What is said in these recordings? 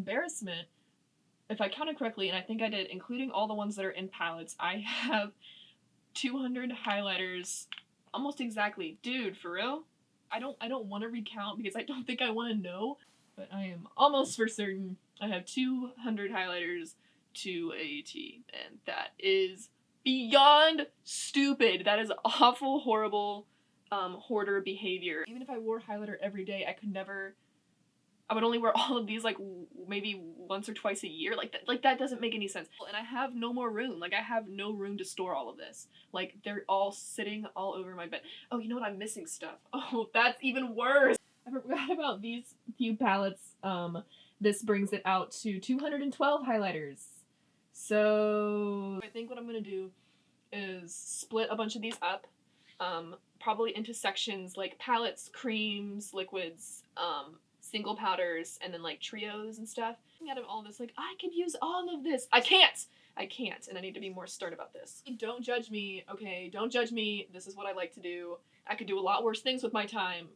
embarrassment, if I counted correctly, and I think I did, including all the ones that are in palettes, I have 200 highlighters, almost exactly. Dude, for real? I don't want to recount because I don't think I want to know, but I am almost for certain I have 200 highlighters to a T, and that is beyond stupid. That is awful, horrible, hoarder behavior. Even if I wore highlighter every day, I would only wear all of these like maybe once or twice a year. Like that doesn't make any sense. And I have no more room. Like I have no room to store all of this. Like they're all sitting all over my bed. Oh, you know what? I'm missing stuff. Oh, that's even worse. I forgot about these few palettes. This brings it out to 212 highlighters. So I think what I'm gonna do is split a bunch of these up, probably into sections like palettes, creams, liquids, single powders, and then like trios and stuff. Out of all this, like, I could use all of this. I can't, and I need to be more stern about this. Don't judge me, okay? Don't judge me. This is what I like to do. I could do a lot worse things with my time.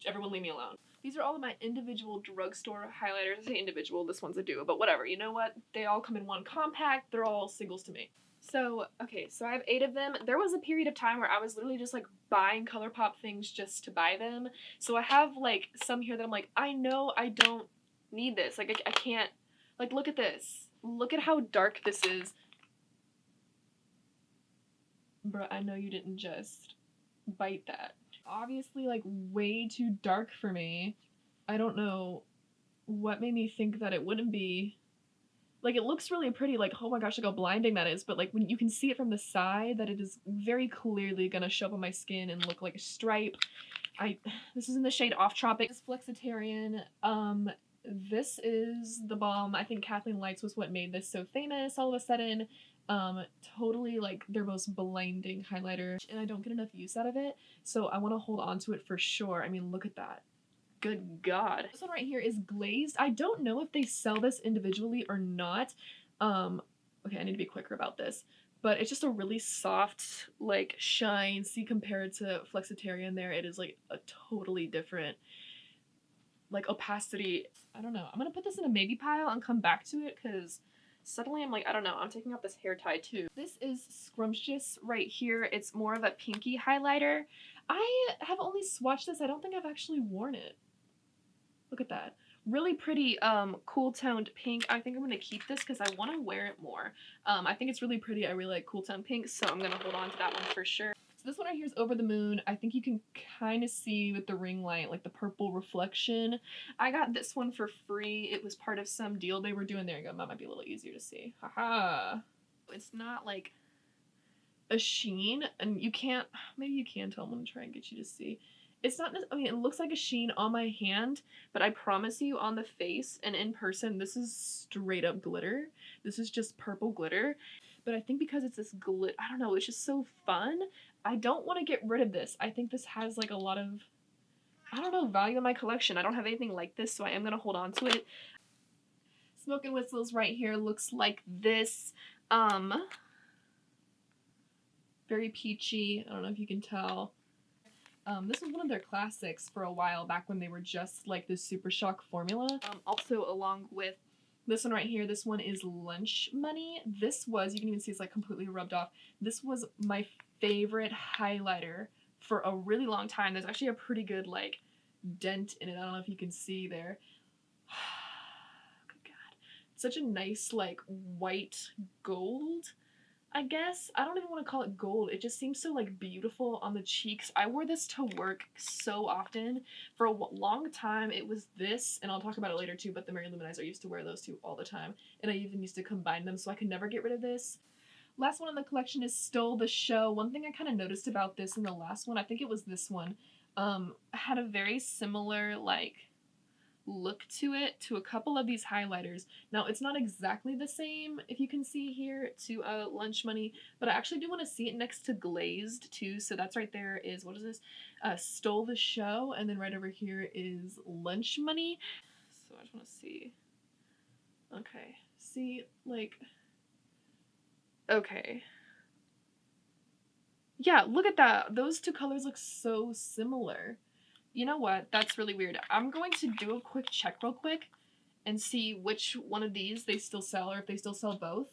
Everyone leave me alone. These are all of my individual drugstore highlighters. I say individual, this one's a duo, but whatever. You know what? They all come in one compact. They're all singles to me. So, okay, so I have 8 of them. There was a period of time where I was literally just, like, buying ColourPop things just to buy them. So I have, like, some here that I'm like, I know I don't need this. Like, I can't, like, look at this. Look at how dark this is. Bruh, I know you didn't just bite that. Obviously, like, way too dark for me. I don't know what made me think that it wouldn't be. Like, it looks really pretty, like, oh my gosh, look how blinding that is, but, like, when you can see it from the side, that it is very clearly gonna show up on my skin and look like a stripe. This is in the shade Off Tropic. This Flexitarian, this is the bomb. I think Kathleen Lights was what made this so famous all of a sudden. Totally, like, their most blinding highlighter, and I don't get enough use out of it, so I want to hold on to it for sure. I mean, look at that. Good God. This one right here is glazed. I don't know if they sell this individually or not. Okay, I need to be quicker about this. But it's just a really soft, like, shine. See, compared to Flexitarian there, it is, like, a totally different, like, opacity. I don't know. I'm gonna put this in a maybe pile and come back to it, because suddenly I'm like, I don't know, I'm taking out this hair tie, too. This is Scrumptious right here. It's more of a pinky highlighter. I have only swatched this. I don't think I've actually worn it. Look at that. Really pretty, cool toned pink. I think I'm going to keep this because I want to wear it more. I think it's really pretty. I really like cool toned pink, so I'm going to hold on to that one for sure. So this one right here is Over the Moon. I think you can kind of see with the ring light, like the purple reflection. I got this one for free. It was part of some deal they were doing. There you go. That might be a little easier to see. Haha. It's not like a sheen, and you can't, maybe you can tell. I'm going to try and get you to see. It's not, I mean, it looks like a sheen on my hand, but I promise you on the face and in person, this is straight up glitter. This is just purple glitter. But I think because it's this glitter, I don't know, it's just so fun. I don't want to get rid of this. I think this has like a lot of, I don't know, value in my collection. I don't have anything like this, so I am going to hold on to it. Smoke and Whistles right here looks like this. Very peachy. I don't know if you can tell. This was one of their classics for a while back when they were just like this Super Shock formula. Also along with this one right here, this one is Lunch Money. This was, you can even see it's like completely rubbed off. This was my favorite highlighter for a really long time. There's actually a pretty good like dent in it. I don't know if you can see there. Good God. Such a nice like white gold, I guess. I don't even want to call it gold. It just seems so like beautiful on the cheeks. I wore this to work so often. For a long time it was this, and I'll talk about it later too, but the Mary Luminizer, I used to wear those two all the time, and I even used to combine them, so I could never get rid of this. Last one in the collection is Stole the Show. One thing I kind of noticed about this in the last one, I think it was this one, had a very similar like look to it to a couple of these highlighters. Now it's not exactly the same, if you can see here, to Lunch Money, but I actually do want to see it next to Glazed too. So that's right there is, what is this? Stole the Show, and then right over here is Lunch Money. So I just want to see. Okay, see, like, okay. Yeah, look at that. Those two colors look so similar. You know what? That's really weird. I'm going to do a quick check real quick and see which one of these they still sell, or if they still sell both.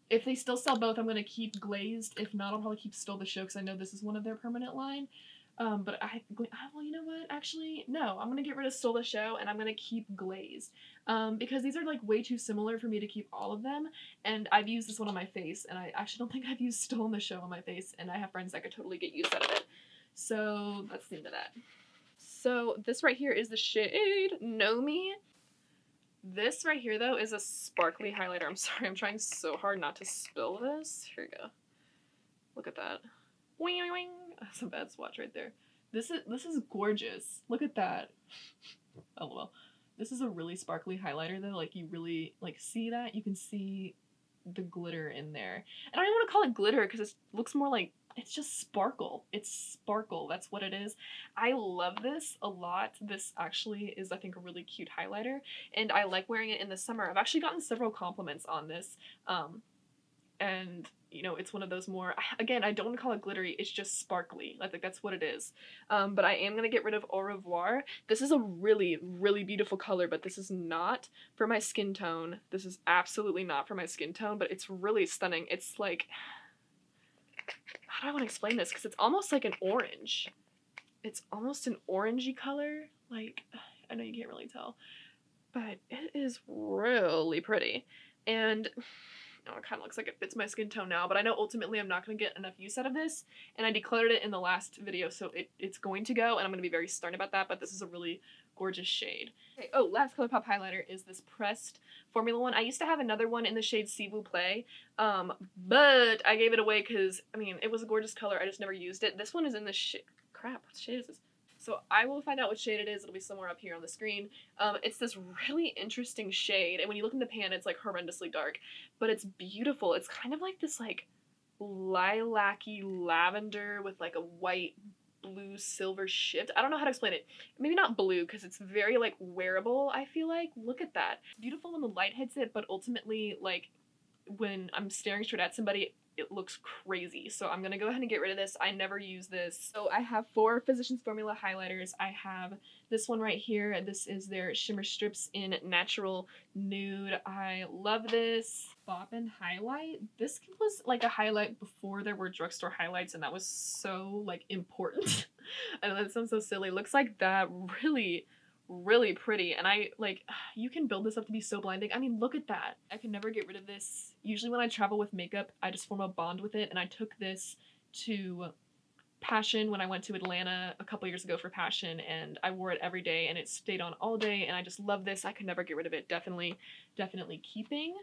If they still sell both, I'm going to keep Glazed. If not, I'll probably keep Stole the Show, because I know this is one of their permanent line. But well, you know what? Actually, no. I'm going to get rid of Stole the Show, and I'm going to keep Glazed. Because these are, like, way too similar for me to keep all of them. And I've used this one on my face, and I actually don't think I've used Stole the Show on my face, and I have friends that could totally get use out of it. So, that's the end of that. So, this right here is the shade Know Me. This right here, though, is a sparkly highlighter. I'm sorry, I'm trying so hard not to spill this. Here we go. Look at that. Wing, wing, wing. That's a bad swatch right there. This is gorgeous. Look at that. Oh, well. This is a really sparkly highlighter, though. Like, you really, like, see that? You can see the glitter in there. And I don't even want to call it glitter, because it looks more like, it's just sparkle. It's sparkle. That's what it is. I love this a lot. This actually is, I think, a really cute highlighter, and I like wearing it in the summer. I've actually gotten several compliments on this, and, you know, it's one of those more, again, I don't want to call it glittery, it's just sparkly. I think that's what it is. But I am going to get rid of Au Revoir. This is a really, really beautiful color, but this is not for my skin tone. This is absolutely not for my skin tone, but it's really stunning. It's like, how do I want to explain this? Because it's almost like an orange. It's almost an orangey color. Like, I know you can't really tell, but it is really pretty. And it kind of looks like it fits my skin tone now, but I know ultimately I'm not going to get enough use out of this, and I decluttered it in the last video, so it's going to go, and I'm going to be very stern about that, but this is a really gorgeous shade. Okay, oh, last ColourPop highlighter is this pressed Formula one. I used to have another one in the shade S'il vous plaît, but I gave it away because, I mean, it was a gorgeous color, I just never used it. This one is in the shade, crap, what shade is this? So I will find out what shade it is. It'll be somewhere up here on the screen. It's this really interesting shade, and when you look in the pan, it's like horrendously dark, but it's beautiful. It's kind of like this like lilac-y lavender with like a white, blue, silver shift. I don't know how to explain it. Maybe not blue, because it's very like wearable, I feel like. Look at that. It's beautiful when the light hits it, but ultimately, like, when I'm staring straight at somebody, it looks crazy. So I'm gonna go ahead and get rid of this. I never use this. So I have 4 Physicians Formula highlighters. I have this one right here. This is their Shimmer Strips in Natural Nude. I love this. Bop and Highlight. This was like a highlight before there were drugstore highlights, and that was so like important. I know that sounds so silly. Looks like that. Really pretty, and I like, you can build this up to be so blinding. I mean, look at that. I can never get rid of this. Usually when I travel with makeup, I just form a bond with it, and I took this to Passion when I went to Atlanta a couple years ago for Passion, and I wore it every day, and it stayed on all day, and I just love this. I could never get rid of it. Definitely keeping.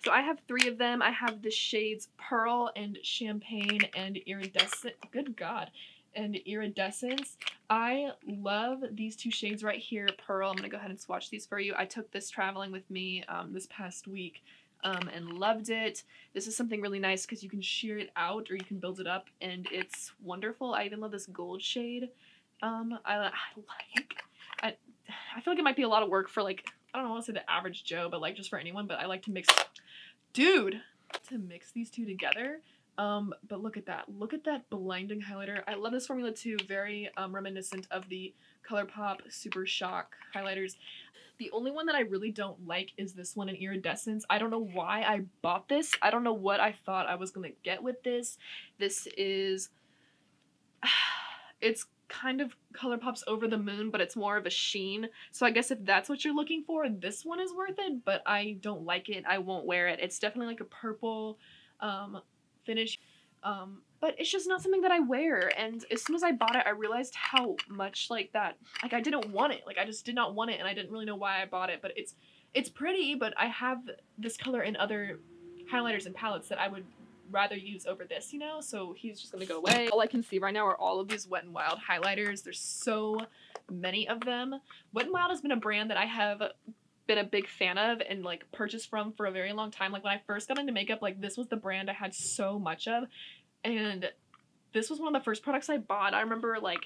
So I have 3 of them. I have the shades Pearl and Champagne and Iridescent. Good God. And Iridescence. I love these 2 shades right here, Pearl. I'm going to go ahead and swatch these for you. I took this traveling with me this past week and loved it. This is something really nice because you can sheer it out or you can build it up, and it's wonderful. I even love this gold shade. I feel like it might be a lot of work for, like, I don't want to say the average Joe, but like just for anyone, but I like to mix, to mix these 2 together. But look at that. Look at that blinding highlighter. I love this formula too. Very reminiscent of the ColourPop Super Shock highlighters. The only one that I really don't like is this one in Iridescence. I don't know why I bought this. I don't know what I thought I was gonna get with this. This is, it's kind of ColourPop's Over the Moon, but it's more of a sheen. So I guess if that's what you're looking for, this one is worth it, but I don't like it. I won't wear it. It's definitely like a purple finish, but it's just not something that I wear. And as soon as I bought it, I realized how much like that, like, I didn't want it. Like, I just did not want it, and I didn't really know why I bought it. But it's pretty, but I have this color in other highlighters and palettes that I would rather use over this, you know? So he's just gonna go away. All I can see right now are all of these Wet n Wild highlighters. There's so many of them. Wet n Wild has been a brand that I have been a big fan of and like purchased from for a very long time. Like, when I first got into makeup, like, this was the brand I had so much of, and this was one of the first products I bought. I remember, like,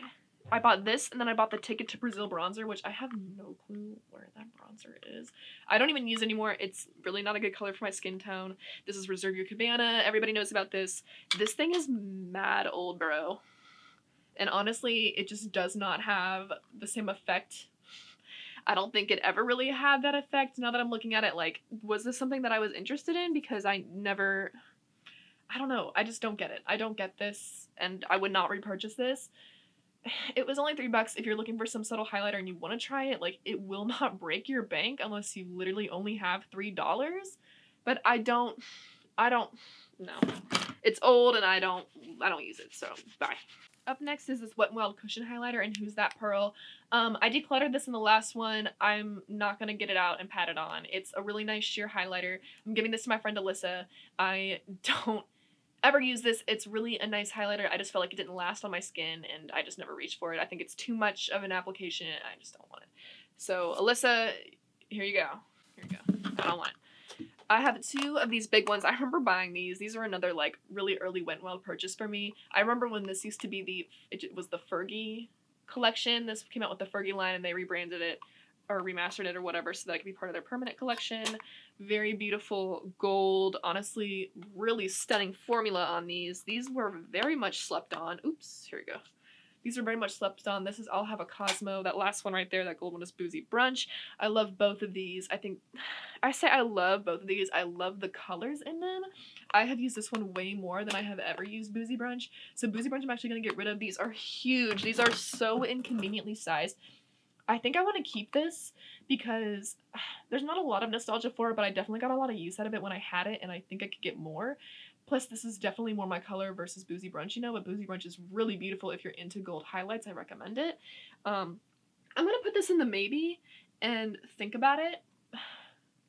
I bought this, and then I bought the Ticket to Brazil bronzer, which I have no clue where that bronzer is. I don't even use anymore. It's really not a good color for my skin tone. This is Reserve Your Cabana. Everybody knows about this. This thing is mad old, bro. And honestly, it just does not have the same effect. I don't think it ever really had that effect. Now that I'm looking at it, like, was this something that I was interested in? Because I don't know. I just don't get it. I don't get this, and I would not repurchase this. It was only $3 if you're looking for some subtle highlighter and you want to try it. Like, it will not break your bank unless you literally only have $3. But I don't, no. It's old and I don't use it, so bye. Up next is this Wet n Wild Cushion Highlighter and Who's That Pearl. I decluttered this in the last one. I'm not going to get it out and pat it on. It's a really nice sheer highlighter. I'm giving this to my friend Alyssa. I don't ever use this. It's really a nice highlighter. I just felt like it didn't last on my skin and I just never reached for it. I think it's too much of an application. I just don't want it. So Alyssa, here you go. Here you go. I don't want it. I have 2 of these big ones. I remember buying these. These are another like really early Wet n Wild purchase for me. I remember when this used to be it was the Fergie Collection. This came out with the Fergie line and they rebranded it or remastered it or whatever so that it could be part of their permanent collection. Very beautiful gold. Honestly, really stunning formula on these. These were very much slept on. Oops, here we go. These are very much slept on. This is I'll Have a Cosmo. That last one right there, that gold one is Boozy Brunch. I love both of these. I love both of these. I love the colors in them. I have used this one way more than I have ever used Boozy Brunch. So Boozy Brunch I'm actually going to get rid of. These are huge. These are so inconveniently sized. I think I want to keep this because there's not a lot of nostalgia for it, but I definitely got a lot of use out of it when I had it, and I think I could get more. Plus, this is definitely more my color versus Boozy Brunch, you know, but Boozy Brunch is really beautiful if you're into gold highlights. I recommend it. I'm going to put this in the maybe and think about it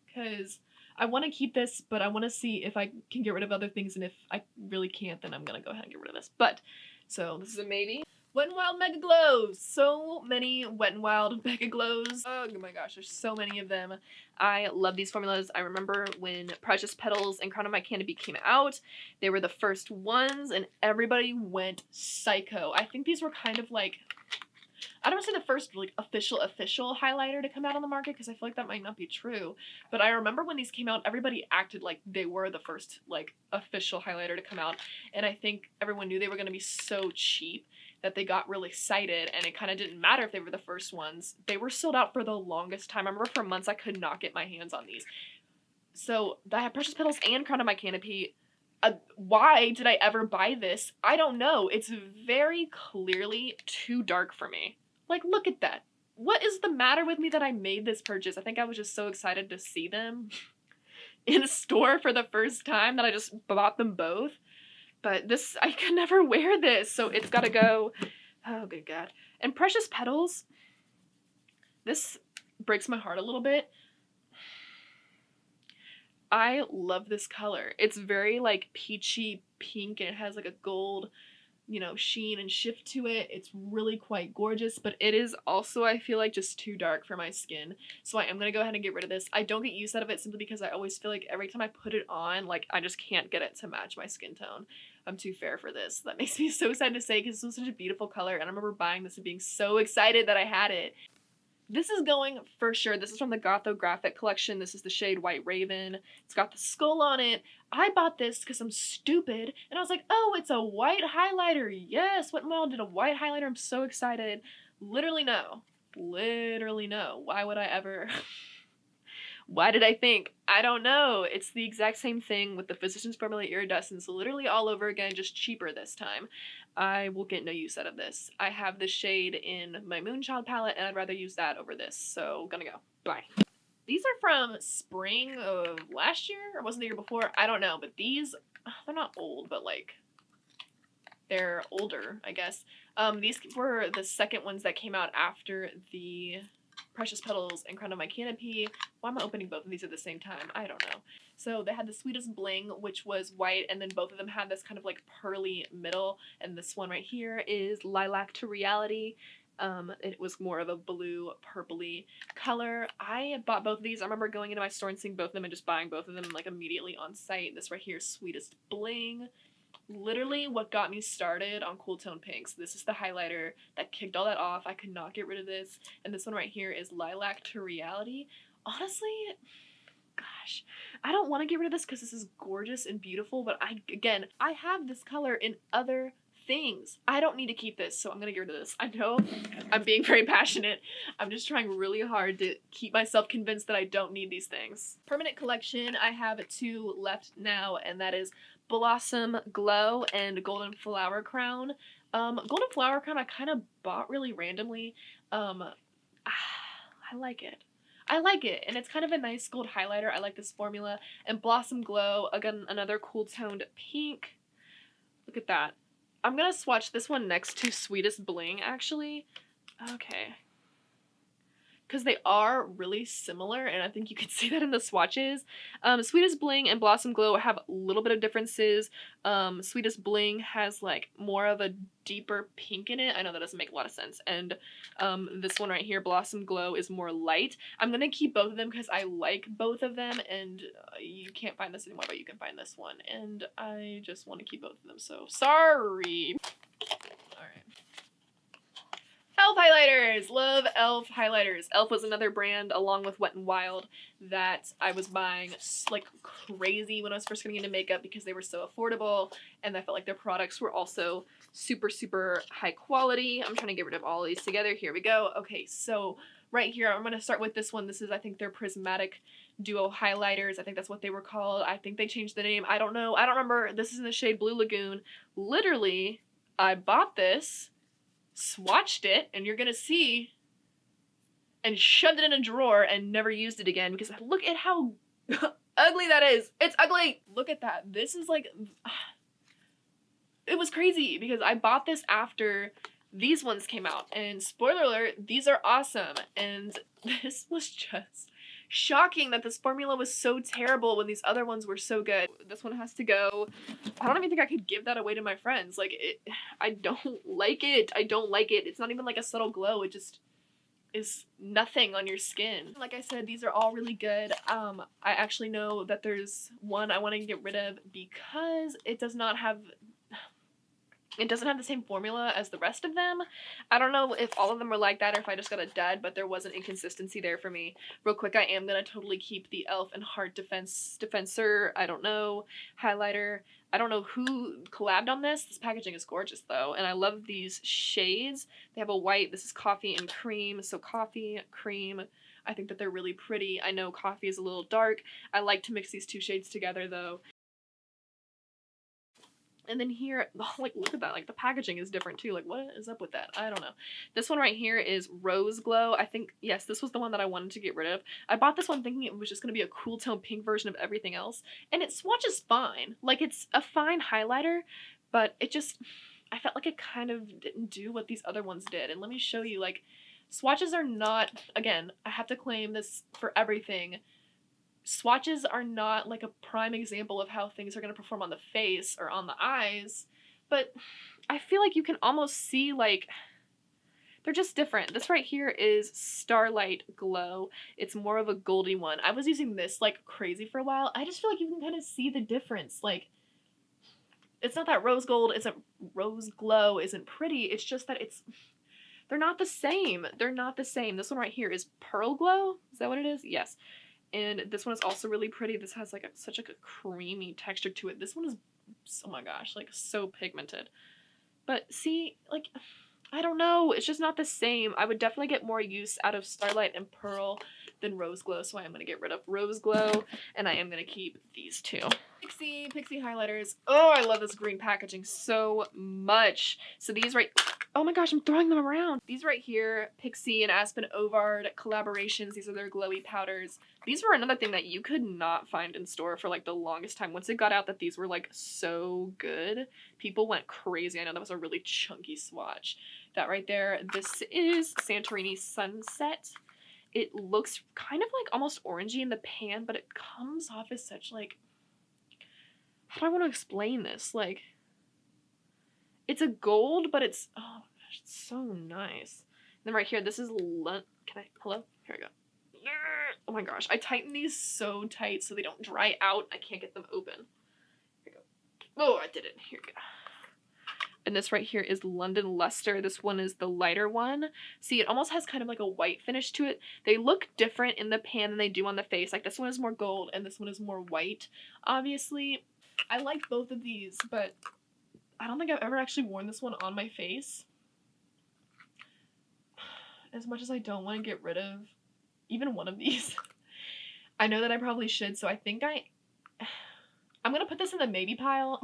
because I want to keep this, but I want to see if I can get rid of other things, and if I really can't, then I'm going to go ahead and get rid of this. But, so this is a maybe. Wet n Wild Mega Glows! So many Wet n Wild Mega Glows. Oh my gosh, there's so many of them. I love these formulas. I remember when Precious Petals and Crown of My Canopy came out. They were the first ones and everybody went psycho. I think these were kind of like, I don't want to say the first like official highlighter to come out on the market because I feel like that might not be true. But I remember when these came out, everybody acted like they were the first like official highlighter to come out. And I think everyone knew they were going to be so cheap that they got really excited, and it kind of didn't matter if they were the first ones. They were sold out for the longest time. I remember for months I could not get my hands on these. So I have Precious Petals and Crown of My Canopy. Why did I ever buy this? I don't know. It's very clearly too dark for me. Like, look at that. What is the matter with me that I made this purchase? I think I was just so excited to see them in a store for the first time that I just bought them both. But this, I can never wear this, so it's gotta go. Oh, good God. And Precious Petals, this breaks my heart a little bit. I love this color. It's very, like, peachy pink, and it has, like, a gold, you know, sheen and shift to it. It's really quite gorgeous, but it is also, I feel like, just too dark for my skin. So I am going to go ahead and get rid of this. I don't get use out of it simply because I always feel like every time I put it on, like, I just can't get it to match my skin tone. I'm too fair for this. That makes me so sad to say because this was such a beautiful color, and I remember buying this and being so excited that I had it. This is going for sure. This is from the Gothographic collection. This is the shade White Raven. It's got the skull on it. I bought this because I'm stupid, and I was like, oh, it's a white highlighter. Yes, Wet n Wild did a white highlighter. I'm so excited. Literally no. Literally no. Why would I ever... Why did I think? I don't know. It's the exact same thing with the Physicians Formula Iridescence, literally all over again, just cheaper this time. I will get no use out of this. I have this shade in my Moonchild palette, and I'd rather use that over this, so gonna go. Bye. These are from spring of last year, or was it the year before? I don't know, but these, they're not old, but like, they're older, I guess. These were the second ones that came out after the Precious Petals and Crown of My Canopy. Why am I opening both of these at the same time? I don't know. So they had the Sweetest Bling, which was white, and then both of them had this kind of like pearly middle, and this one right here is Lilac to Reality. It was more of a blue purpley color. I bought both of these. I remember going into my store and seeing both of them and just buying both of them like immediately on site. This right here is Sweetest Bling. Literally what got me started on cool tone pinks. This is the highlighter that kicked all that off. I could not get rid of this. And this one right here is Lilac to Reality. Honestly, gosh, I don't want to get rid of this because this is gorgeous and beautiful, but I have this color in other things. I don't need to keep this, so I'm gonna get rid of this. I know I'm being very passionate. I'm just trying really hard to keep myself convinced that I don't need these things. Permanent collection, I have 2 left now, and that is Blossom Glow and Golden Flower Crown. Golden Flower Crown I kind of bought really randomly. I like it. I like it, and it's kind of a nice gold highlighter. I like this formula. And Blossom Glow, again, another cool toned pink. Look at that. I'm gonna swatch this one next to Sweetest Bling, actually. Okay. Because they are really similar, and I think you can see that in the swatches. Sweetest Bling and Blossom Glow have a little bit of differences. Sweetest Bling has like more of a deeper pink in it. I know that doesn't make a lot of sense. And this one right here, Blossom Glow, is more light. I'm gonna keep both of them because I like both of them, and you can't find this anymore, but you can find this one. And I just want to keep both of them, so sorry. Alright. e.l.f. highlighters! Love e.l.f. highlighters. e.l.f. was another brand along with Wet n Wild that I was buying like crazy when I was first getting into makeup because they were so affordable, and I felt like their products were also super, super high quality. I'm trying to get rid of all of these together. Here we go. Okay, so right here, I'm going to start with this one. This is, I think, their Prismatic Duo Highlighters. I think that's what they were called. I think they changed the name. I don't know. I don't remember. This is in the shade Blue Lagoon. Literally, I bought this, swatched it, and you're gonna see, and shoved it in a drawer and never used it again because look at how ugly that is. It's ugly. Look at that. This is like, it was crazy because I bought this after these ones came out, and spoiler alert, these are awesome. And this was just shocking that this formula was so terrible when these other ones were so good. This one has to go. I don't even think I could give that away to my friends. Like, I don't like it. I don't like it. It's not even like a subtle glow. It just is nothing on your skin. Like I said, these are all really good. I actually know that there's one I want to get rid of because it doesn't have the same formula as the rest of them. I don't know if all of them were like that or if I just got a dud, but there was an inconsistency there for me. Real quick, I am going to totally keep the e.l.f. and Heart Defensor, I don't know, highlighter. I don't know who collabed on this. This packaging is gorgeous though, and I love these shades. They have a white, this is coffee and cream, so coffee, cream. I think that they're really pretty. I know coffee is a little dark. I like to mix these 2 shades together though. And then here, like, look at that. Like, the packaging is different, too. Like, what is up with that? I don't know. This one right here is Rose Glow. I think, yes, this was the one that I wanted to get rid of. I bought this one thinking it was just going to be a cool tone pink version of everything else. And it swatches fine. Like, it's a fine highlighter, but it just, I felt like it kind of didn't do what these other ones did. And let me show you, like, swatches are not, again, I have to claim this for everything. Swatches are not like a prime example of how things are going to perform on the face or on the eyes, but I feel like you can almost see, like, they're just different. This right here is Starlight Glow. It's more of a goldy one. I was using this like crazy for a while. I just feel like you can kind of see the difference. Like, it's not that rose glow isn't pretty. It's just that they're not the same. They're not the same. This one right here is Pearl Glow. Is that what it is? Yes. And this one is also really pretty. This has like such a creamy texture to it. This one is, oh my gosh, like so pigmented. But see, like, I don't know. It's just not the same. I would definitely get more use out of Starlight and Pearl than Rose Glow. So I am going to get rid of Rose Glow, and I am going to keep these 2. Pixie highlighters. Oh, I love this green packaging so much. So these oh my gosh, I'm throwing them around. These right here, Pixie and Aspen Ovard collaborations. These are their glowy powders. These were another thing that you could not find in store for like the longest time. Once it got out that these were like so good, people went crazy. I know that was a really chunky swatch. That right there, this is Santorini Sunset. It looks kind of like almost orangey in the pan, but it comes off as such like, how do I want to explain this? Like, it's a gold, but it's, oh my gosh, it's so nice. And then right here, this is, hello? Here we go. Oh my gosh, I tighten these so tight so they don't dry out. I can't get them open. Here we go. Oh, I did it. Here we go. And this right here is London Luster. This one is the lighter one. See, it almost has kind of like a white finish to it. They look different in the pan than they do on the face. Like, this one is more gold and this one is more white, obviously. I like both of these, but I don't think I've ever actually worn this one on my face. As much as I don't want to get rid of even one of these. I know that I probably should, so I think I'm gonna put this in the maybe pile.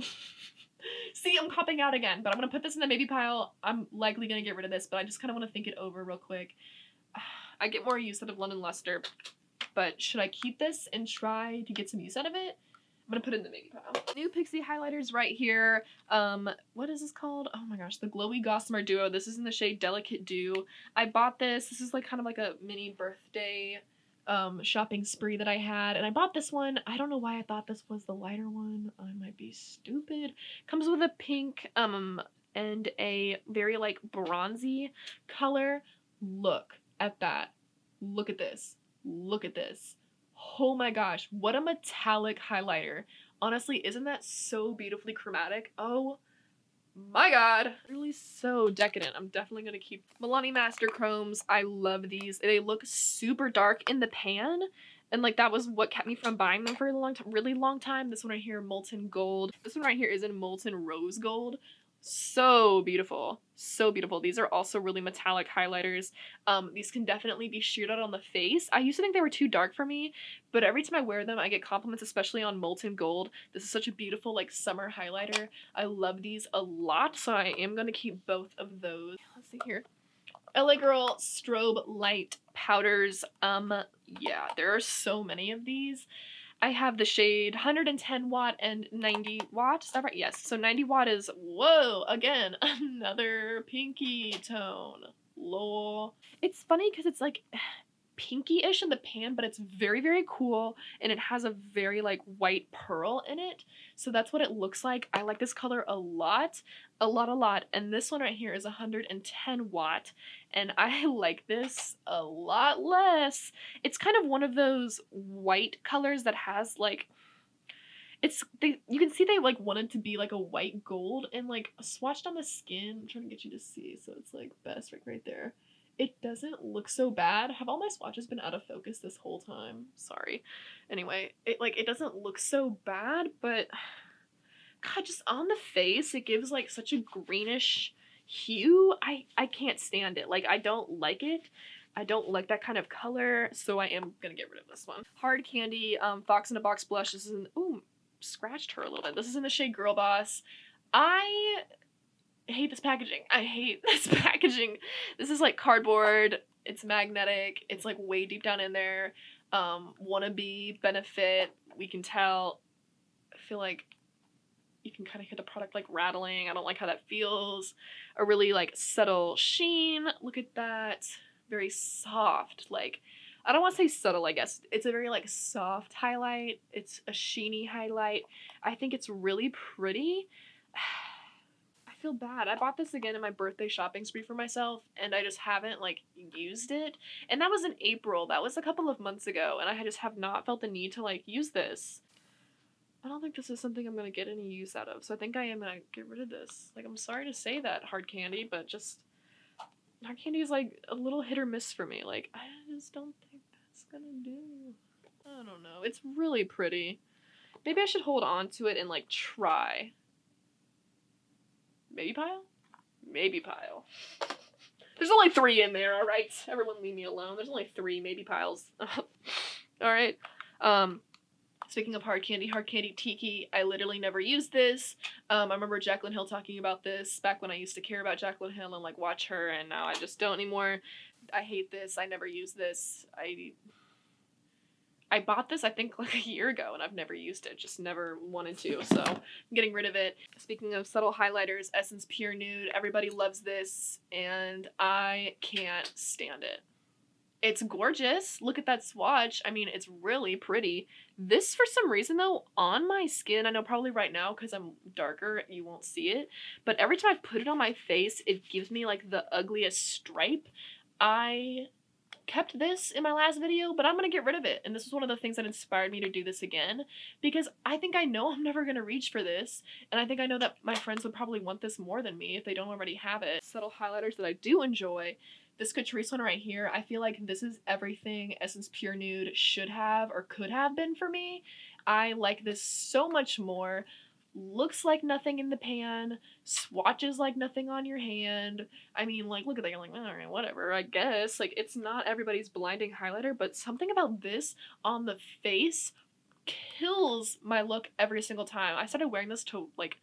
See, I'm copping out again, but I'm gonna put this in the maybe pile. I'm likely gonna get rid of this, but I just kind of want to think it over real quick. I get more use out of London Luster, but should I keep this and try to get some use out of it? I'm gonna put it in the maybe pile. New Pixie highlighters right here. What is this called? Oh my gosh, the Glowy Gossamer Duo. This is in the shade Delicate Dew. I bought this. This is like kind of like a mini birthday shopping spree that I had, and I bought this one. I don't know why I thought this was the lighter one. I might be stupid. Comes with a pink and a very like bronzy color. Look at that. Look at this. Look at this. Oh my gosh, what a metallic highlighter. Honestly, isn't that so beautifully chromatic? Oh my god. Really so decadent. I'm definitely going to keep Milani Master Chromes. I love these. They look super dark in the pan. And like that was what kept me from buying them for a really long time. This one right here, Molten Gold. This one right here is in Molten Rose Gold. So beautiful. So beautiful. These are also really metallic highlighters. These can definitely be sheared out on the face. I used to think they were too dark for me, but every time I wear them, I get compliments, especially on Molten Gold. This is such a beautiful like summer highlighter. I love these a lot, so I am going to keep both of those. Let's see here. LA Girl Strobe Light Powders. Yeah, there are so many of these. I have the shade 110 watt and 90 watt. Is that right? Yes. So 90 watt is, whoa, again, another pinky tone. Lol. It's funny because it's like pinky-ish in the pan, but it's very, very cool, and it has a very like white pearl in it. So that's what it looks like. I like this color a lot. And this one right here is 110 watt, and I like this a lot less. It's kind of one of those white colors that has like, you can see they like wanted to be like a white gold, and like swatched on the skin. I'm trying to get you to see, so it's like best right there. It doesn't look so bad. Have all my swatches been out of focus this whole time? Sorry. Anyway, it doesn't look so bad, but God, just on the face, it gives like such a greenish hue. I can't stand it. Like, I don't like it. I don't like that kind of color, so I am gonna get rid of this one. Hard Candy Fox in a Box blush. This is in, ooh, scratched her a little bit. This is in the shade Girl Boss. I hate this packaging. I hate this packaging. This is like cardboard. It's magnetic. It's like way deep down in there. Wannabe benefit. We can tell. I feel like you can kind of hear the product like rattling. I don't like how that feels. A really like subtle sheen. Look at that. Very soft. Like, I don't want to say subtle, I guess. It's a very like soft highlight. It's a sheeny highlight. I think it's really pretty. I feel bad. I bought this again in my birthday shopping spree for myself, and I just haven't like used it. And that was in April. That was a couple of months ago, and I just have not felt the need to like use this. I don't think this is something I'm gonna get any use out of, so I think I am gonna get rid of this. Like, I'm sorry to say that, Hard Candy, but just Hard Candy is like a little hit or miss for me. Like, I just don't think that's gonna do. I don't know. It's really pretty. Maybe I should hold on to it and like try. Maybe pile? Maybe pile. There's only 3 in there, alright? Everyone leave me alone. There's only 3 maybe piles. Alright. Speaking of Hard Candy Tiki, I literally never used this. I remember Jaclyn Hill talking about this back when I used to care about Jaclyn Hill and like watch her, and now I just don't anymore. I hate this. I never use this. I bought this, I think, like a year ago, and I've never used it. Just never wanted to, so I'm getting rid of it. Speaking of subtle highlighters, Essence Pure Nude. Everybody loves this, and I can't stand it. It's gorgeous. Look at that swatch. I mean, it's really pretty. This, for some reason, though, on my skin, I know probably right now because I'm darker, you won't see it, but every time I put it on my face, it gives me, like, the ugliest stripe. I kept this in my last video, but I'm gonna get rid of it, and this is one of the things that inspired me to do this again, because I think I know I'm never gonna reach for this, and I think I know that my friends would probably want this more than me if they don't already have it. Subtle highlighters that I do enjoy. This Catrice one right here, I feel like this is everything Essence Pure Nude should have or could have been for me. I like this so much more. looks like nothing in the pan, swatches like nothing on your hand. I mean, like, look at that, you're like, alright, whatever, I guess. Like, it's not everybody's blinding highlighter, but something about this on the face kills my look every single time. I started wearing this to, like,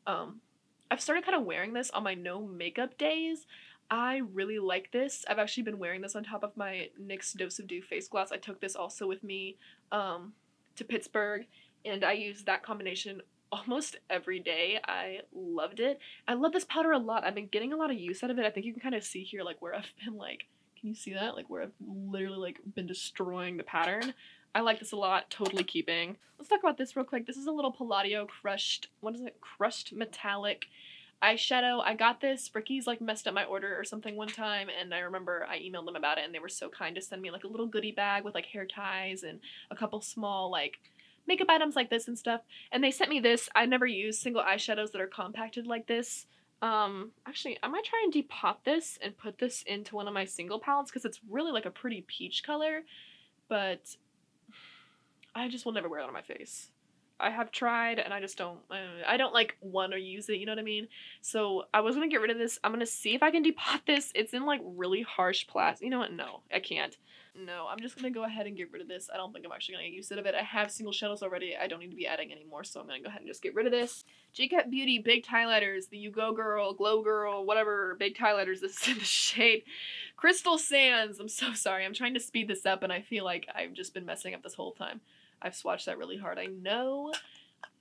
I've started kind of wearing this on my no makeup days. I really like this. I've actually been wearing this on top of my NYX Dose of Dew face gloss. I took this also with me to Pittsburgh, and I used that combination almost every day. I loved it. I love this powder a lot. I've been getting a lot of use out of it. I think you can kind of see here, like, where I've been, like, can you see that? Like, where I've literally, like, been destroying the pattern. I like this a lot. Totally keeping. Let's talk about this real quick. This is a little Palladio crushed, what is it? Crushed metallic eyeshadow. I got this. Ricky's, like, messed up my order or something one time, and I remember I emailed them about it, and they were so kind to send me, like, a little goodie bag with, like, hair ties and a couple small, like, makeup items like this and stuff. And they sent me this. I never use single eyeshadows that are compacted like this. Actually, I might try and depot this and put this into one of my single palettes because it's really, like, a pretty peach color, but I just will never wear it on my face. I have tried, and I just don't, I don't, like, want to use it, you know what I mean? So, I was gonna get rid of this. I'm gonna see if I can depot this. It's in, like, really harsh plastic. You know what? No, I can't. No, I'm just gonna go ahead and get rid of this. I don't think I'm actually gonna get use out of it. I have single shadows already. I don't need to be adding any more, so I'm gonna go ahead and just get rid of this. J-Cut Beauty Baked Highlighters, the You Go Girl, Glow Girl, whatever, Baked Highlighters. This is in the shade Crystal Sands. I'm so sorry. I'm trying to speed this up, and I feel like I've just been messing up this whole time. I've swatched that really hard. I know.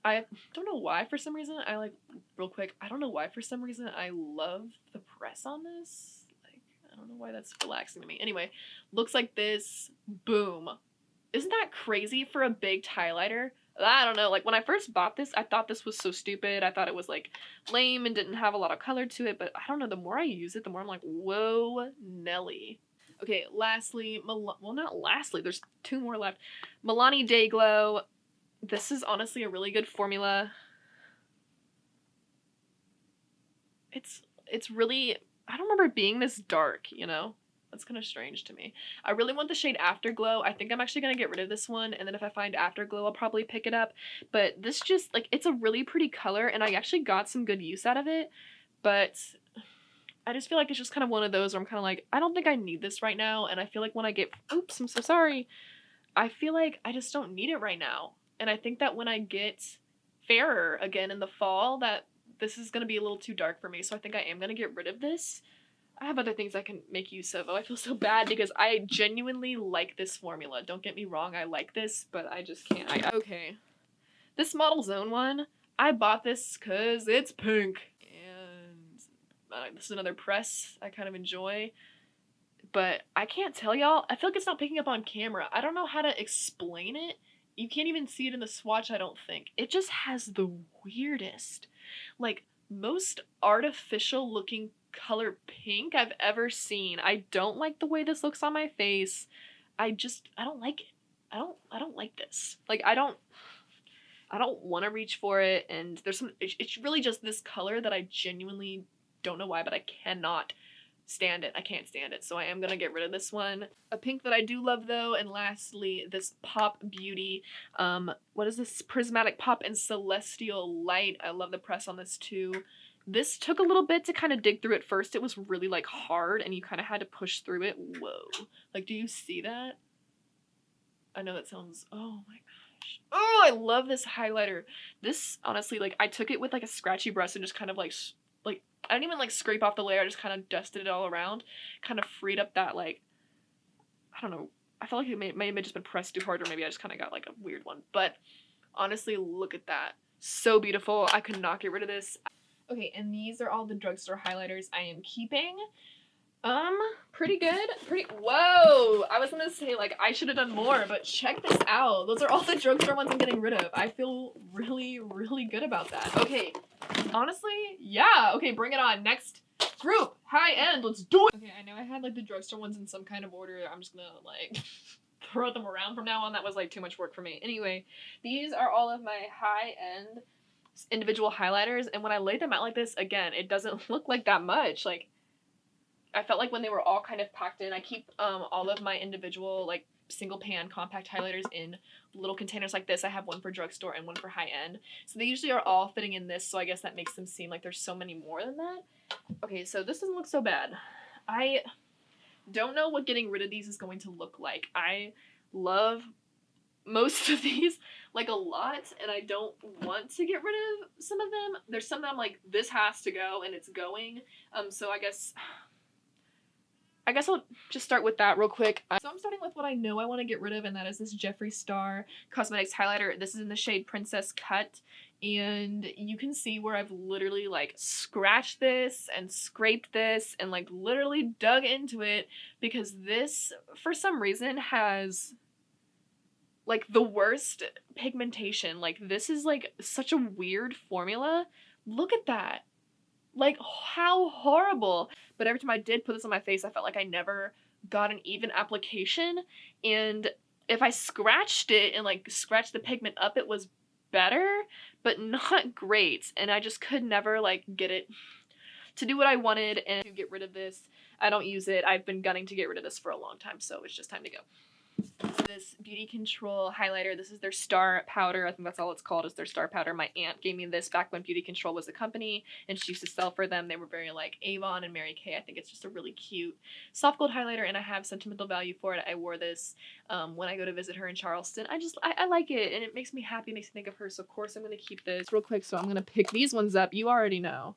I don't know why for some reason I like, real quick, I don't know why for some reason I love the press on this. Like, I don't know why that's relaxing to me. Anyway, looks like this. Boom. Isn't that crazy for a baked highlighter? I don't know. Like, when I first bought this, I thought this was so stupid. I thought it was, like, lame and didn't have a lot of color to it. But I don't know. The more I use it, the more I'm like, whoa, Nelly. Okay, lastly, well, not lastly, there's two more left. Milani Day Glow. This is honestly a really good formula. It's really, I don't remember it being this dark, you know? That's kind of strange to me. I really want the shade Afterglow. I think I'm actually going to get rid of this one, and then if I find Afterglow, I'll probably pick it up. But this just, like, it's a really pretty color, and I actually got some good use out of it, but I just feel like it's just kind of one of those where I'm kind of like, I don't think I need this right now, and I feel like when I get, oops, I'm so sorry. I feel like I just don't need it right now. And I think that when I get fairer again in the fall, that this is going to be a little too dark for me, so I think I am going to get rid of this. I have other things I can make use of. Oh, I feel so bad because I genuinely like this formula. Don't get me wrong, I like this, but I just can't. Okay. This Model Zone one, I bought this because it's pink. This is another press I kind of enjoy, but I can't tell y'all. I feel like it's not picking up on camera. I don't know how to explain it. You can't even see it in the swatch, I don't think. It just has the weirdest, like, most artificial looking color pink I've ever seen. I don't like the way this looks on my face. I don't like it. I don't like this. Like, I don't want to reach for it, and it's really just this color that I genuinely don't know why, but I cannot stand it. I can't stand it, so I am gonna get rid of this one. A pink that I do love though, and lastly, this Pop Beauty, what is this? Prismatic Pop and Celestial Light. I love the press on this too. This took a little bit to kind of dig through at first. It was really, like, hard, and you kind of had to push through it. Whoa. Like, do you see that? I know that sounds, oh my gosh. Oh, I love this highlighter. This, honestly, like, I took it with, like, a scratchy brush and just kind of, like, I didn't even, like, scrape off the layer. I just kind of dusted it all around. Kind of freed up that, like, I don't know. I felt like it may have just been pressed too hard, or maybe I just kind of got, like, a weird one. But, honestly, look at that. So beautiful. I could not get rid of this. Okay, and these are all the Drugstore highlighters I am keeping. Pretty good. Whoa! I was gonna say, like, I should have done more, but check this out. Those are all the Drugstore ones I'm getting rid of. I feel really, really good about that. Okay, honestly, yeah. Okay, bring it on. Next group, high end. Let's do it! Okay, I know I had, like, the Drugstore ones in some kind of order. I'm just gonna, like, throw them around from now on. That was, like, too much work for me. Anyway, these are all of my high end individual highlighters, and when I lay them out like this, again, it doesn't look like that much. Like, I felt like when they were all kind of packed in, I keep all of my individual, like, single pan compact highlighters in little containers like this. I have one for drugstore and one for high end. So they usually are all fitting in this, so I guess that makes them seem like there's so many more than that. Okay, so this doesn't look so bad. I don't know what getting rid of these is going to look like. I love most of these like a lot, and I don't want to get rid of some of them. There's some that I'm like, this has to go, and it's going. So I guess I'll just start with that real quick. So I'm starting with what I know I want to get rid of, and that is this Jeffree Star Cosmetics highlighter. This is in the shade Princess Cut, and you can see where I've literally like scratched this and scraped this and like literally dug into it, because this for some reason has like the worst pigmentation. Like this is like such a weird formula. Look at that. Like how horrible. But every time I did put this on my face, I felt like I never got an even application. And if I scratched it and like scratched the pigment up, it was better, but not great. And I just could never like get it to do what I wanted. And to get rid of this, I don't use it. I've been gunning to get rid of this for a long time, so it's just time to go. This Beauty Control highlighter, this is their Star Powder. I think that's all it's called, is their Star Powder. My aunt gave me this back when Beauty Control was a company, and she used to sell for them. They were very like Avon and Mary Kay. I think it's just a really cute soft gold highlighter, and I have sentimental value for it. I wore this when I go to visit her in Charleston. I like it, and it makes me happy, makes me think of her, so of course I'm going to keep this. Real quick, so I'm going to pick these ones up. You already know.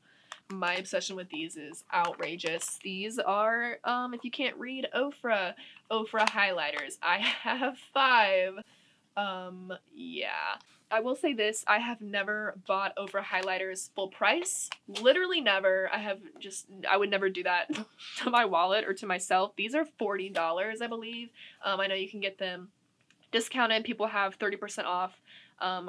My obsession with these is outrageous. These are, if you can't read, Oprah highlighters. I have 5. Yeah. I will say this, I have never bought Oprah highlighters full price. Literally never. I would never do that to my wallet or to myself. These are $40, I believe. I know you can get them discounted. People have 30% off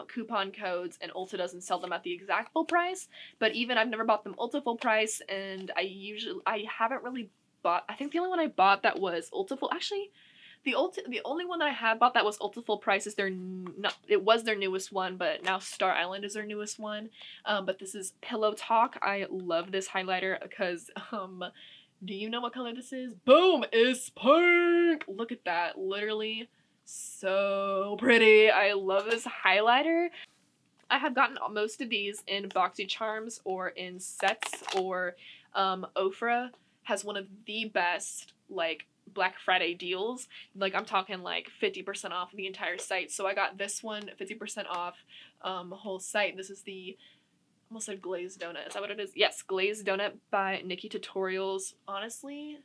coupon codes, and Ulta doesn't sell them at the exact full price. But even I've never bought them Ulta full price, and I haven't really bought. I think the only one I bought that was Ulta full. Actually, the only one that I have bought that was Ulta full price is it was their newest one, but now Star Island is their newest one. But this is Pillow Talk. I love this highlighter because do you know what color this is? Boom! It's pink. Look at that. Literally so pretty. I love this highlighter. I have gotten most of these in BoxyCharms or in sets, or Ofra has one of the best like Black Friday deals. Like I'm talking like 50% off the entire site. So I got this one 50% off whole site. This is the, almost said glazed donut. Is that what it is? Yes, glazed donut by Nikki Tutorials. Honestly,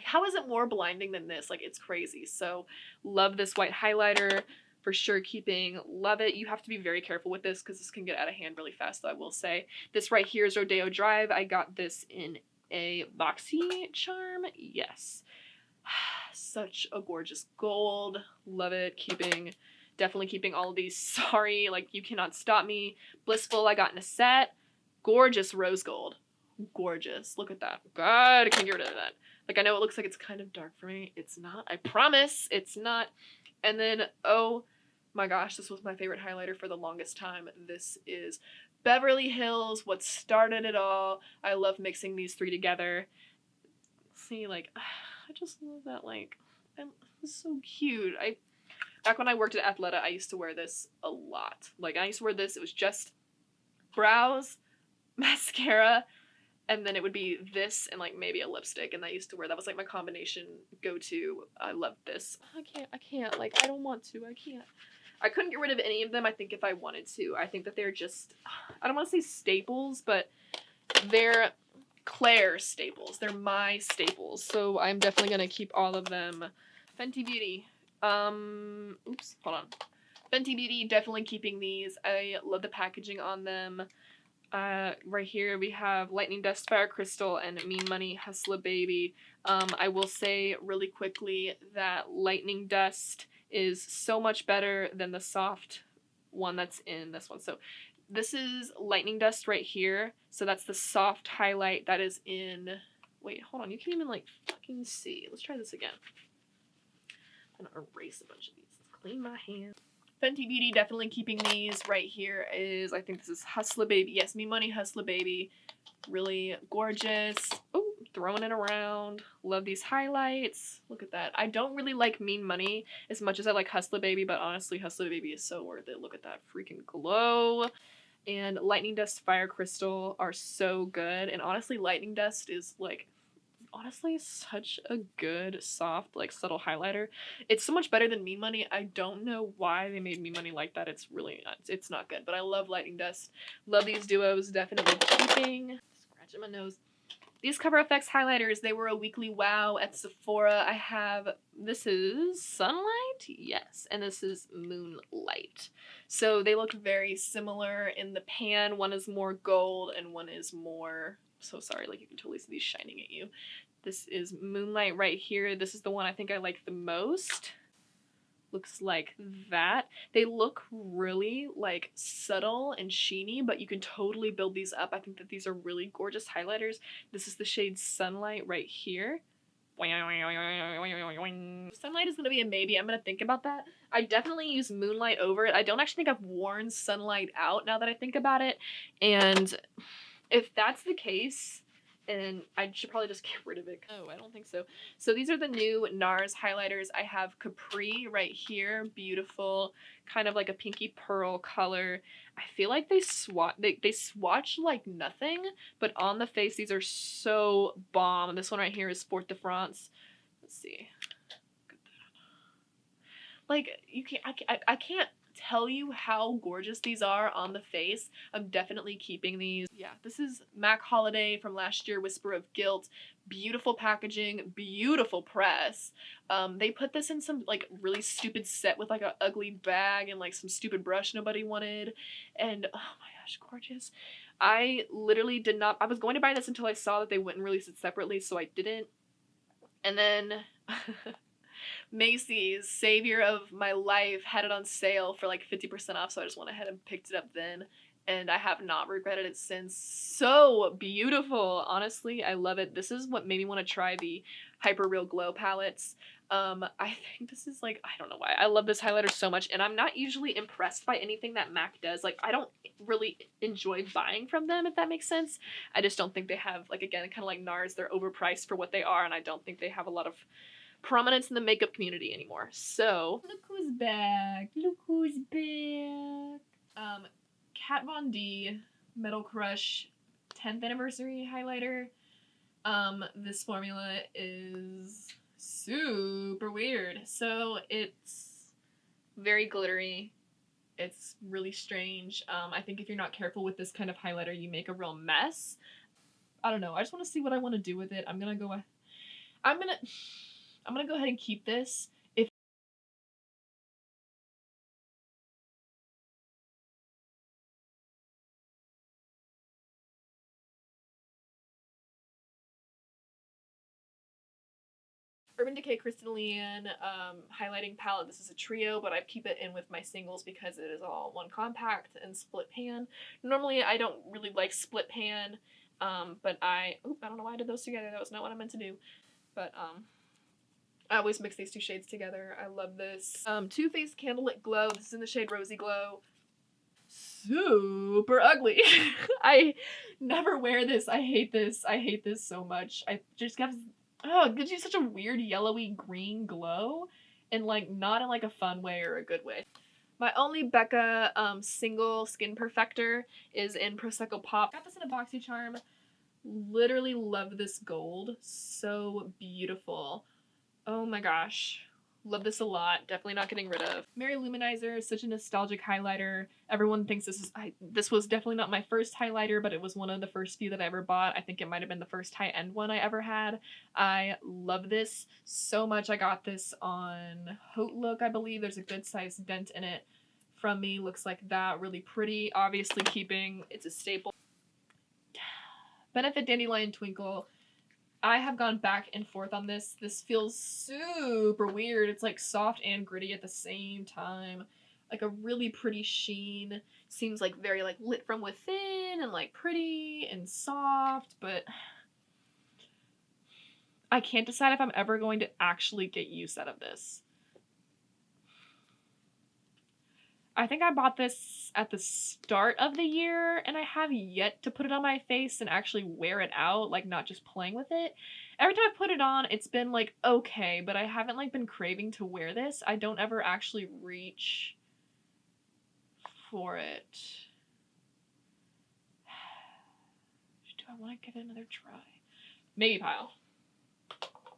how is it more blinding than this? Like, it's crazy. So love this white highlighter for sure. Keeping, love it. You have to be very careful with this because this can get out of hand really fast, though, I will say. This right here is Rodeo Drive. I got this in a BoxyCharm. Yes. Such a gorgeous gold. Love it. Definitely keeping all of these. Sorry, like, you cannot stop me. Blissful, I got in a set. Gorgeous rose gold. Gorgeous. Look at that. God, I can't get rid of that. Like, I know it looks like it's kind of dark for me. It's not. I promise it's not. And then, oh my gosh, this was my favorite highlighter for the longest time. This is Beverly Hills, what started it all. I love mixing these 3 together. See, like, I just love that, like, it's so cute. Back when I worked at Athleta, I used to wear this a lot. Like, I used to wear this. It was just brows, mascara, and then it would be this and like maybe a lipstick, and that was like my combination go-to. I love this. I can't, like, I don't want to, I couldn't get rid of any of them, I think, if I wanted to. I think that they're just, I don't want to say staples, but they're Claire's staples. They're my staples. So I'm definitely going to keep all of them. Fenty Beauty. Oops, hold on. Fenty Beauty, definitely keeping these. I love the packaging on them. Right here we have Lightning Dust Fire Crystal and Mean Money Hustla Baby. I will say really quickly that Lightning Dust is so much better than the soft one that's in this one. So this is Lightning Dust right here. So that's the soft highlight that is in, wait, hold on, you can't even like fucking see. Let's try this again. I'm gonna erase a bunch of these. Let's clean my hands. Fenty Beauty, definitely keeping these. Right here is, I think this is Hustla Baby. Yes, Me Money Hustla Baby. Really gorgeous. Oh, throwing it around. Love these highlights. Look at that. I don't really like Mean Money as much as I like Hustler Baby, but honestly, Hustler Baby is so worth it. Look at that freaking glow. And Lightning Dust Fire Crystal are so good. And honestly, Lightning Dust is like, honestly, such a good, soft, like subtle highlighter. It's so much better than Mean Money. I don't know why they made Mean Money like that. It's really, it's not good. But I love Lightning Dust. Love these duos. Definitely keeping. Scratching my nose. These Cover FX highlighters, they were a weekly wow at Sephora. I have, this is Sunlight? Yes. And this is Moonlight. So they look very similar in the pan. One is more gold and one is more, so sorry, like you can totally see these shining at you. This is Moonlight right here. This is the one I think I like the most. Looks like that. They look really like subtle and sheeny, but you can totally build these up. I think that these are really gorgeous highlighters. This is the shade Sunlight right here. Sunlight is going to be a maybe. I'm going to think about that. I definitely use Moonlight over it. I don't actually think I've worn Sunlight out now that I think about it. And if that's the case, and I should probably just get rid of it. Oh, I don't think so. So these are the new Nars highlighters. I have Capri right here. Beautiful. Kind of like a pinky pearl color. I feel like they swatch like nothing, but on the face, these are so bomb. This one right here is Sport de France. Let's see. Like, you can't, I can't tell you how gorgeous these are on the face. I'm definitely keeping these. Yeah, this is MAC Holiday from last year, Whisper of Guilt. Beautiful packaging, beautiful press. They put this in some like really stupid set with like an ugly bag and like some stupid brush nobody wanted. And oh my gosh, gorgeous. I literally did not, I was going to buy this until I saw that they wouldn't release it separately, so I didn't. And then Macy's, savior of my life, had it on sale for like 50% off, so I just went ahead and picked it up then, and I have not regretted it since. So beautiful. Honestly, I love it. This is what made me want to try the Hyper Real Glow palettes. I think this is like, I don't know why. I love this highlighter so much, and I'm not usually impressed by anything that MAC does. Like, I don't really enjoy buying from them, if that makes sense. I just don't think they have, like, again, kind of like NARS, they're overpriced for what they are, and I don't think they have a lot of prominence in the makeup community anymore. So look who's back. Look who's back. Kat Von D Metal Crush 10th anniversary highlighter. This formula is super weird. So it's very glittery. It's really strange. I think if you're not careful with this kind of highlighter, you make a real mess. I don't know. I just want to see what I want to do with it. I'm gonna go ahead and keep this. If Urban Decay Kristen Lianne highlighting palette. This is a trio, but I keep it in with my singles because it is all one compact and split pan. Normally, I don't really like split pan, but I don't know why I did those together. That was not what I meant to do. But I always mix these two shades together. I love this. Too Faced Candlelit Glow. This is in the shade Rosy Glow. Super ugly. I never wear this. I hate this. I hate this so much. I just have, it gives you such a weird yellowy green glow, and like not in like a fun way or a good way. My only Becca single skin perfector is in Prosecco Pop. Got this in a BoxyCharm. Literally love this gold. So beautiful. Oh my gosh. Love this a lot. Definitely not getting rid of. Mary Luminizer is such a nostalgic highlighter. Everyone thinks this was definitely not my first highlighter, but it was one of the first few that I ever bought. I think it might have been the first high-end one I ever had. I love this so much. I got this on Haute Look, I believe. There's a good sized dent in it from me. Looks like that. Really pretty. Obviously keeping, it's a staple. Benefit Dandelion Twinkle. I have gone back and forth on this. This feels super weird. It's like soft and gritty at the same time. Like a really pretty sheen. Seems like very like lit from within and like pretty and soft, but I can't decide if I'm ever going to actually get use out of this. I think I bought this at the start of the year, and I have yet to put it on my face and actually wear it out, like not just playing with it. Every time I put it on, it's been like okay, but I haven't like been craving to wear this. I don't ever actually reach for it. Do I want to give it another try? Maybe pile.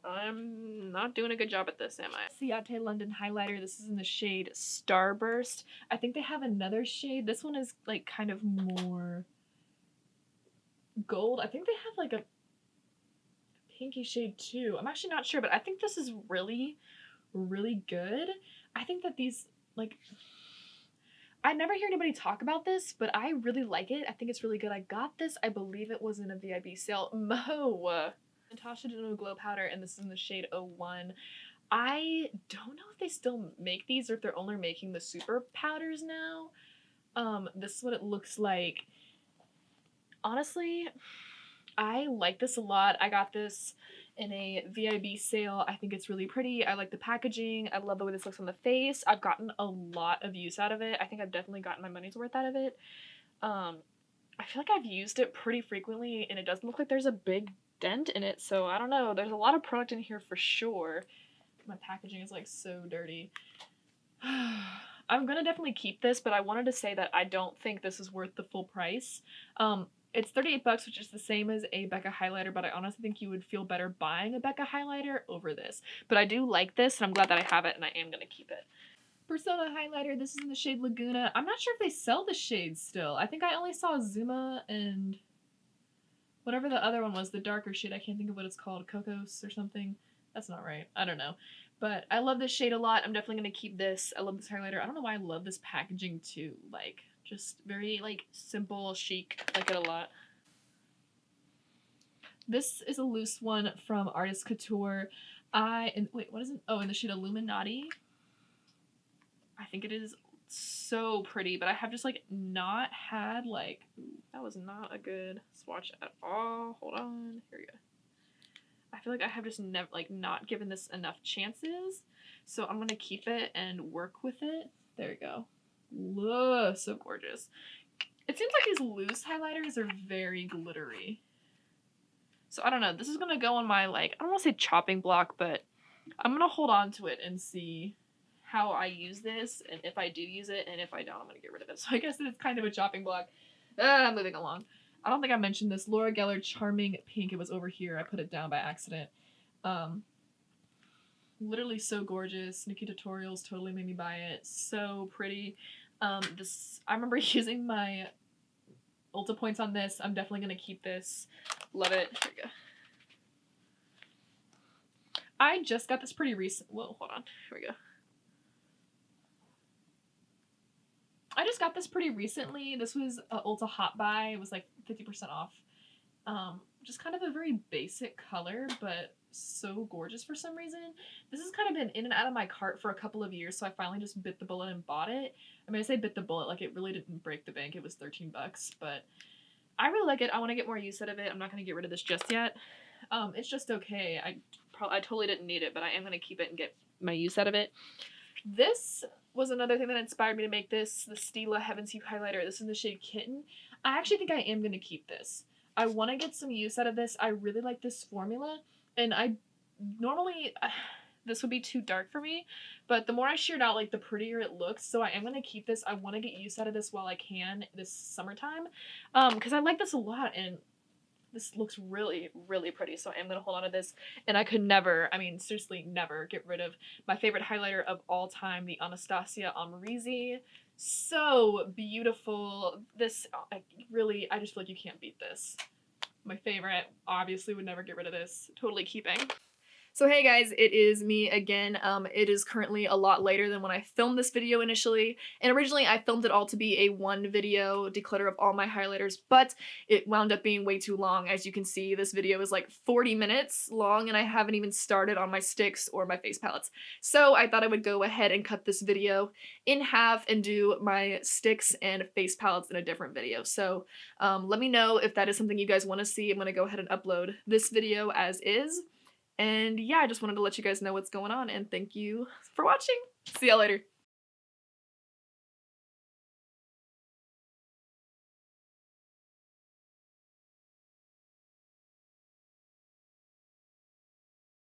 I'm not doing a good job at this, am I? Ciate London highlighter. This is in the shade Starburst. I think they have another shade. This one is like kind of more gold. I think they have like a pinky shade too. I'm actually not sure, but I think this is really, really good. I think that these, like, I never hear anybody talk about this, but I really like it. I think it's really good. I got this, I believe it was in a VIB sale. Natasha Denona Glow Powder, and this is in the shade 01. I don't know if they still make these or if they're only making the super powders now. This is what it looks like. Honestly, I like this a lot. I got this in a VIB sale. I think it's really pretty. I like the packaging. I love the way this looks on the face. I've gotten a lot of use out of it. I think I've definitely gotten my money's worth out of it. I feel like I've used it pretty frequently, and it doesn't look like there's a big dent in it, so I don't know. There's a lot of product in here for sure. My packaging is like so dirty. I'm gonna definitely keep this, but I wanted to say that I don't think this is worth the full price. It's 38 bucks, which is the same as a Becca highlighter, but I honestly think you would feel better buying a Becca highlighter over this. But I do like this, and I'm glad that I have it, and I am gonna keep it. Persona highlighter. This is in the shade Laguna. I'm not sure if they sell the shades still. I think I only saw Zuma and whatever the other one was, the darker shade. I can't think of what it's called. Cocos or something. That's not right. I don't know. But I love this shade a lot. I'm definitely going to keep this. I love this highlighter. I don't know why I love this packaging too. Like, just very, like, simple, chic. I like it a lot. This is a loose one from Artist Couture. Wait, what is it? Oh, in the shade Illuminati. I think it is so pretty, but I have just like not had like, ooh, that was not a good swatch at all. Hold on, here we go. I feel like I have just never not given this enough chances, so I'm gonna keep it and work with it. There we go. Look, so gorgeous. It seems like these loose highlighters are very glittery, so I don't know. This is gonna go on my like, I don't want to say chopping block, but I'm gonna hold on to it and see how I use this, and if I do use it, and if I don't, I'm gonna get rid of it. So I guess it's kind of a chopping block. Moving along. I don't think I mentioned this. Laura Geller Charming Pink. It was over here. I put it down by accident. Literally so gorgeous. Nikki Tutorials totally made me buy it. So pretty. I remember using my Ulta points on this. I'm definitely gonna keep this. Love it. Here we go. I just got this pretty recent. Whoa, hold on. Here we go. I just got this pretty recently. This was a Ulta Hot Buy. It was like 50% off. Just kind of a very basic color, but so gorgeous for some reason. This has kind of been in and out of my cart for a couple of years, so I finally just bit the bullet and bought it. I mean, I say bit the bullet, like it really didn't break the bank. It was 13 bucks, but I really like it. I want to get more use out of it. I'm not going to get rid of this just yet. It's just okay. I totally didn't need it, but I am going to keep it and get my use out of it. This was another thing that inspired me to make this, the Stila Heaven's Hue highlighter. This is in the shade Kitten. I actually think I am going to keep this. I want to get some use out of this. I really like this formula, and I normally, this would be too dark for me, but the more I sheared out, like, the prettier it looks, so I am going to keep this. I want to get use out of this while I can this summertime, because I like this a lot, and this looks really, really pretty, so I am going to hold on to this. And I could never, I mean, seriously, never get rid of my favorite highlighter of all time, the Anastasia Amrezy. So beautiful. This, I just feel like you can't beat this. My favorite, obviously would never get rid of this. Totally keeping. So hey guys, it is me again. It is currently a lot later than when I filmed this video initially, and originally I filmed it all to be a one video declutter of all my highlighters, but it wound up being way too long. As you can see, this video is like 40 minutes long, and I haven't even started on my sticks or my face palettes. So I thought I would go ahead and cut this video in half and do my sticks and face palettes in a different video. So let me know if that is something you guys want to see. I'm going to go ahead and upload this video as is. And yeah, I just wanted to let you guys know what's going on, and thank you for watching. See y'all later.